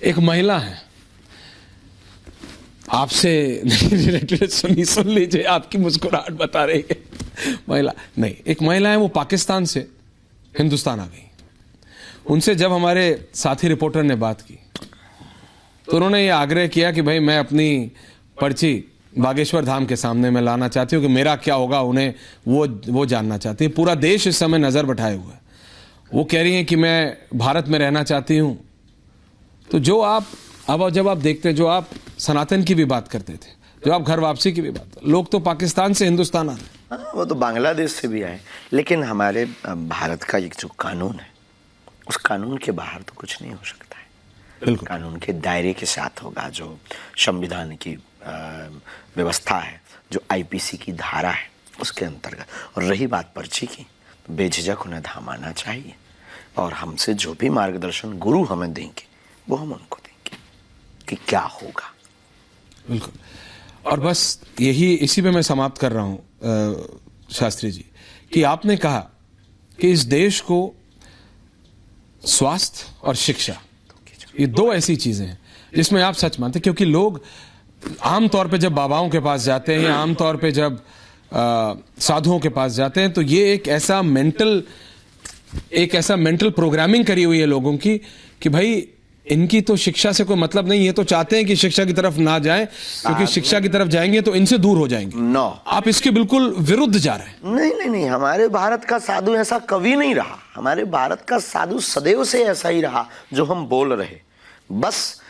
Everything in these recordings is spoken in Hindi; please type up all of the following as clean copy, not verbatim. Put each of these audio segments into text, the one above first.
एक महिला है, आपसे रिलेटेड सुन लीजिए, आपकी मुस्कुराहट बता रही है। महिला नहीं, एक महिला है, वो पाकिस्तान से हिंदुस्तान आ गई। उनसे जब हमारे साथी रिपोर्टर ने बात की तो उन्होंने ये आग्रह किया कि भाई मैं अपनी पर्ची बागेश्वर धाम के सामने मैं लाना चाहती हूँ कि मेरा क्या होगा, उन्हें वो जानना चाहती है। पूरा देश इस समय नजर बैठाए हुआ है। वो कह रही हैं कि मैं भारत में रहना चाहती हूँ। तो जो आप अब जब आप देखते हैं, जो आप सनातन की भी बात करते थे, जो आप घर वापसी की भी बात, लोग तो पाकिस्तान से हिंदुस्तान आ रहे हैं। वो तो बांग्लादेश से भी आए, लेकिन हमारे भारत का एक जो कानून है, उस कानून के बाहर तो कुछ नहीं हो सकता है। बिल्कुल कानून के दायरे के साथ होगा, जो संविधान की व्यवस्था है, जो आईपीसी की धारा है, उसके अंतर्गत। और रही बात पर्ची की, तो बेझिझक उन्हें धाम आना चाहिए, और हमसे जो भी मार्गदर्शन गुरु हमें देंगे वो हम उनको देंगे कि क्या होगा। बिल्कुल। और बस यही, इसी पे मैं समाप्त कर रहा हूं शास्त्री जी, कि आपने कहा कि इस देश को स्वास्थ्य और शिक्षा, ये दो ऐसी चीजें हैं जिसमें आप सच मानते, क्योंकि लोग आमतौर पे जब बाबाओं के पास जाते हैं या आमतौर पे जब साधुओं के पास जाते हैं, तो ये एक ऐसा मेंटल प्रोग्रामिंग करी हुई है लोगों की कि भाई इनकी तो शिक्षा से कोई मतलब नहीं है, तो चाहते हैं कि शिक्षा की तरफ ना जाएं, क्योंकि शिक्षा की तरफ जाएंगे तो इनसे दूर हो जाएंगे। नो, आप इसके बिल्कुल विरुद्ध जा रहे हैं। नहीं नहीं नहीं, हमारे भारत का साधु ऐसा कभी नहीं रहा। हमारे भारत का साधु सदैव से ऐसा ही रहा जो हम बोल रहे। बस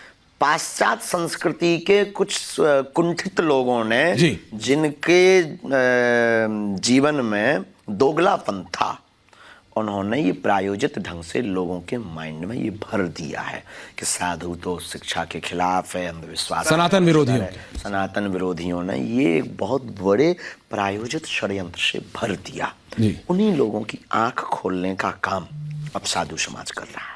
पाश्चात्य संस्कृति के कुछ कुंठित लोगों ने, जिनके जीवन में दोगलापन था, उन्होंने ये प्रायोजित ढंग से लोगों के माइंड में ये भर दिया है कि साधु तो शिक्षा के खिलाफ है, अंधविश्वास, सनातन विरोधियों ने ये एक बहुत बड़े प्रायोजित षड्यंत्र से भर दिया। उन्हीं लोगों की आंख खोलने का काम अब साधु समाज कर रहा है।